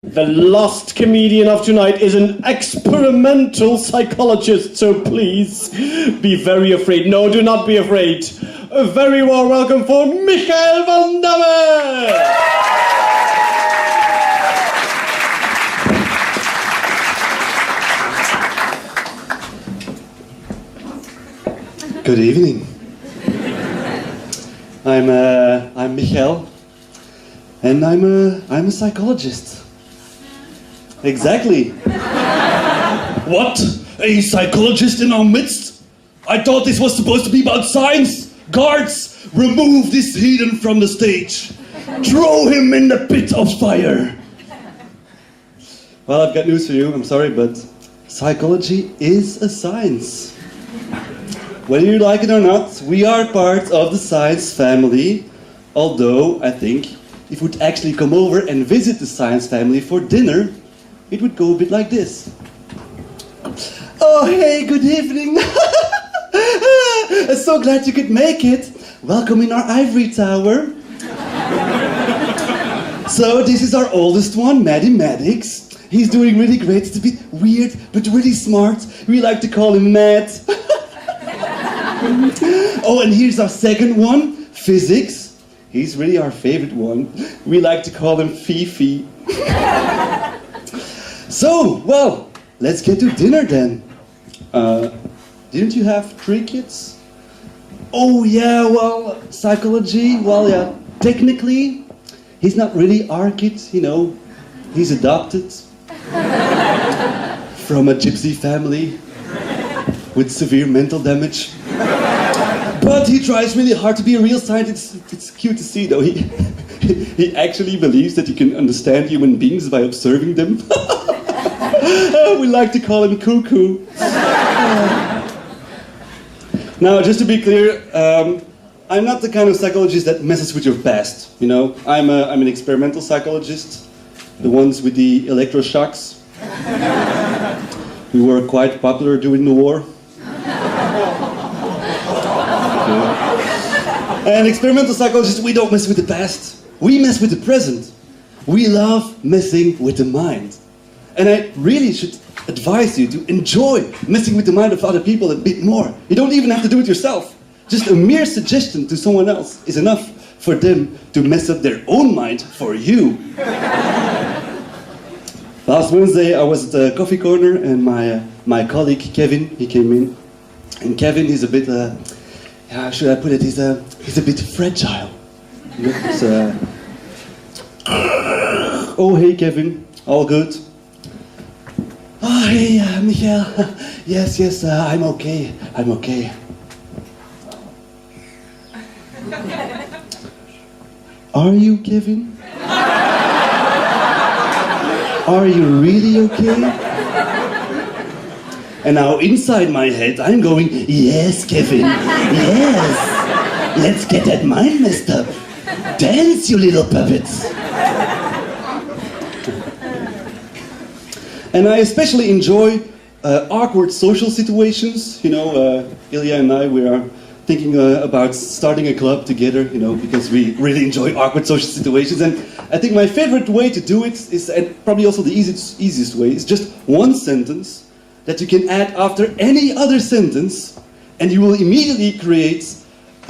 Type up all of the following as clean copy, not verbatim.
The last comedian of tonight is an experimental psychologist, so please be very afraid. No, do not be afraid. A very warm welcome for Michael van Damme! Good evening. I'm Michael, and I'm a psychologist. Exactly. What? A psychologist in our midst? I thought this was supposed to be about science. Guards, remove this heathen from the stage. Throw him in the pit of fire. Well, I've got news for you. I'm sorry, but psychology is a science. Whether you like it or not, we are part of the science family. Although, I think, if you'd actually come over and visit the science family for dinner, it would go a bit like this. Oh, hey, good evening. So glad you could make it. Welcome in our ivory tower. So, this is our oldest one, Mathematics. He's doing really great. It's a bit weird, but really smart. We like to call him Matt. Oh, and here's our second one, Physics. He's really our favorite one. We like to call him Fifi. So, well, let's get to dinner then. Didn't you have 3 kids? Oh yeah, well, psychology, well yeah, technically, he's not really our kid, you know. He's adopted from a gypsy family with severe mental damage. But he tries really hard to be a real scientist. It's cute to see, though. He actually believes that he can understand human beings by observing them. We like to call him Cuckoo. Now, just to be clear, I'm not the kind of psychologist that messes with your past. You know, I'm an experimental psychologist, the ones with the electroshocks, who were quite popular during the war. And experimental psychologists, we don't mess with the past. We mess with the present. We love messing with the mind. And I really should advise you to enjoy messing with the mind of other people a bit more. You don't even have to do it yourself. Just a mere suggestion to someone else is enough for them to mess up their own mind for you. Last Wednesday I was at the coffee corner and my colleague Kevin, he came in. And Kevin is a bit, how should I put it, he's a bit fragile. You know, oh hey Kevin, all good? Oh hey Michael, yes, I'm okay. Are you Kevin? Are you really okay? And now inside my head, I'm going, yes, Kevin, yes. Let's get that mind messed up. Dance, you little puppets. And I especially enjoy awkward social situations. You know, Ilya and I, we are thinking about starting a club together, you know, because we really enjoy awkward social situations. And I think my favorite way to do it is, and probably also the easiest way, is just one sentence that you can add after any other sentence, and you will immediately create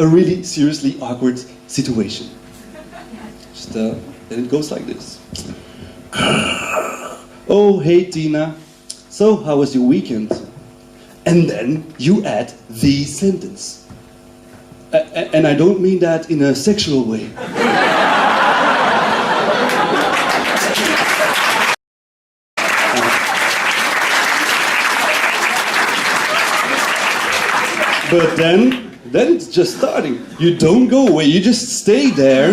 a really seriously awkward situation. Just, then it goes like this. Oh, hey Tina, so how was your weekend? And then you add the sentence. And I don't mean that in a sexual way. But then it's just starting. You don't go away, you just stay there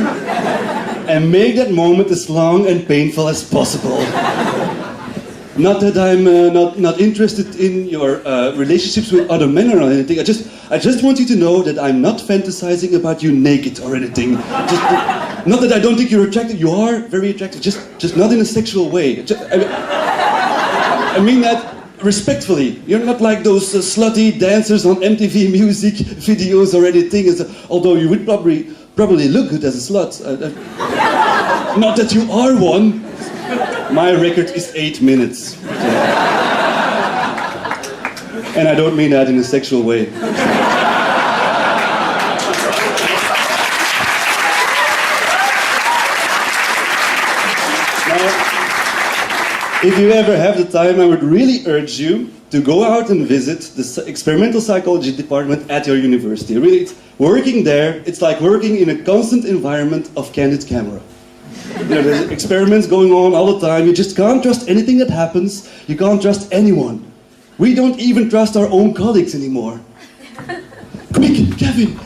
and make that moment as long and painful as possible. Not that I'm not interested in your relationships with other men or anything. I just want you to know that I'm not fantasizing about you naked or anything. Not that I don't think you're attractive. You are very attractive. Just not in a sexual way. I mean that respectfully. You're not like those slutty dancers on MTV music videos or anything. Although you would probably look good as a slut. Not that you are one. My record is 8 minutes. And I don't mean that in a sexual way. If you ever have the time, I would really urge you to go out and visit the experimental psychology department at your university. Really, it's working there, it's like working in a constant environment of candid camera. You know, there's experiments going on all the time. You just can't trust anything that happens. You can't trust anyone. We don't even trust our own colleagues anymore. Quick, Kevin!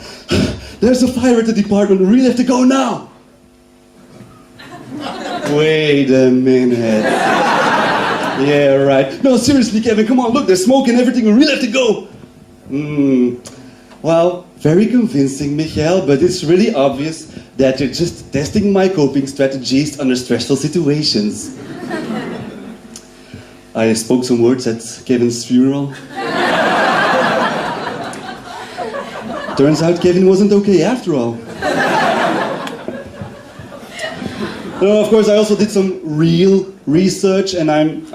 There's a fire at the department. We really have to go now. Wait a minute. Yeah, right. No, seriously, Kevin, come on, look, there's smoke and everything, we really have to go. Well, very convincing, Michael, but it's really obvious that you're just testing my coping strategies under stressful situations. I spoke some words at Kevin's funeral. Turns out Kevin wasn't okay after all. No, of course, I also did some real research, and I'm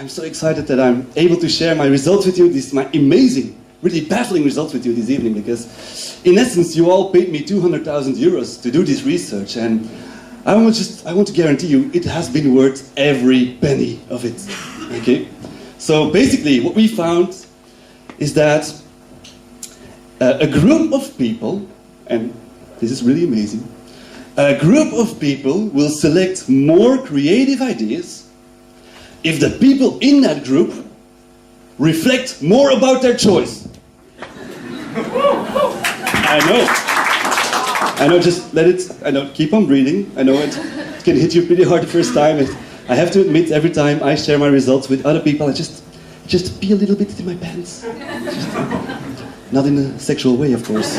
so excited that I'm able to share my results with you. My amazing, really baffling results with you this evening, because in essence, you all paid me 200,000 euros to do this research, and I want to guarantee you it has been worth every penny of it. Okay? So basically, what we found is that a group of people, and this is really amazing, a group of people will select more creative ideas if the people in that group reflect more about their choice. I know, just let it, keep on breathing. I know it can hit you pretty hard the first time. I have to admit, every time I share my results with other people, I just pee a little bit in my pants. Not in a sexual way, of course.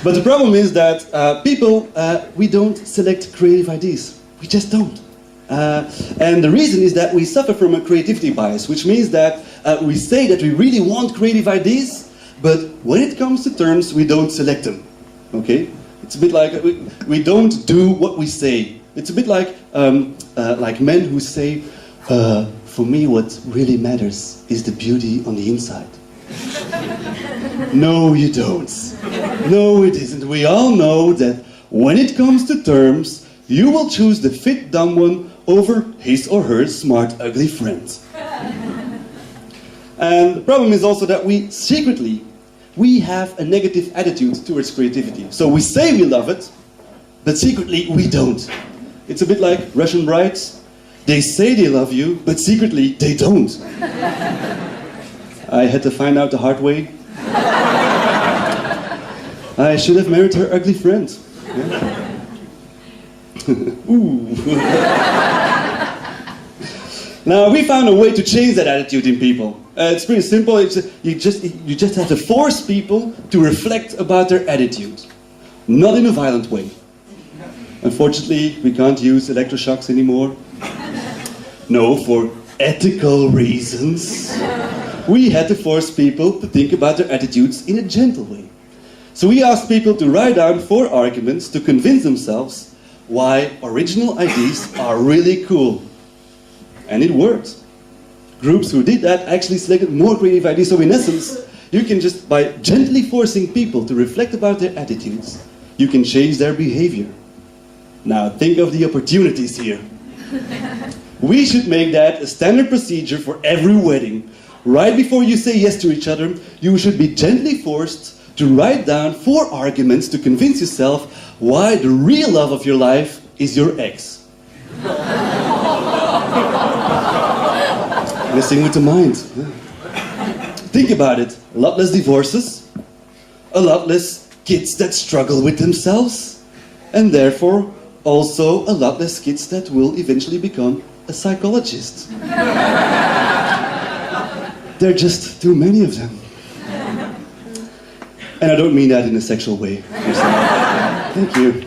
But the problem is that we don't select creative ideas. We just don't. And the reason is that we suffer from a creativity bias, which means that we say that we really want creative ideas, but when it comes to terms, we don't select them. Okay? It's a bit like we don't do what we say. It's a bit like men who say, for me what really matters is the beauty on the inside. No, you don't. No, it isn't. We all know that when it comes to terms, you will choose the fit dumb one over his or her smart ugly friend. And the problem is also that we have a negative attitude towards creativity. So we say we love it, but secretly we don't. It's a bit like Russian brides. They say they love you, but secretly they don't. I had to find out the hard way. I should have married her ugly friend. Yeah. Ooh. Now, we found a way to change that attitude in people. It's pretty simple. You just have to force people to reflect about their attitude. Not in a violent way. Unfortunately, we can't use electroshocks anymore. No, for ethical reasons. We had to force people to think about their attitudes in a gentle way. So we asked people to write down 4 arguments to convince themselves why original ideas are really cool. And it worked. Groups who did that actually selected more creative ideas. So in essence, you can just, by gently forcing people to reflect about their attitudes, you can change their behavior. Now think of the opportunities here. We should make that a standard procedure for every wedding. Right before you say yes to each other, you should be gently forced to write down 4 arguments to convince yourself why the real love of your life is your ex. Messing with the mind. Think about it. A lot less divorces, a lot less kids that struggle with themselves, and therefore also a lot less kids that will eventually become a psychologist. There are just too many of them. And I don't mean that in a sexual way. Thank you.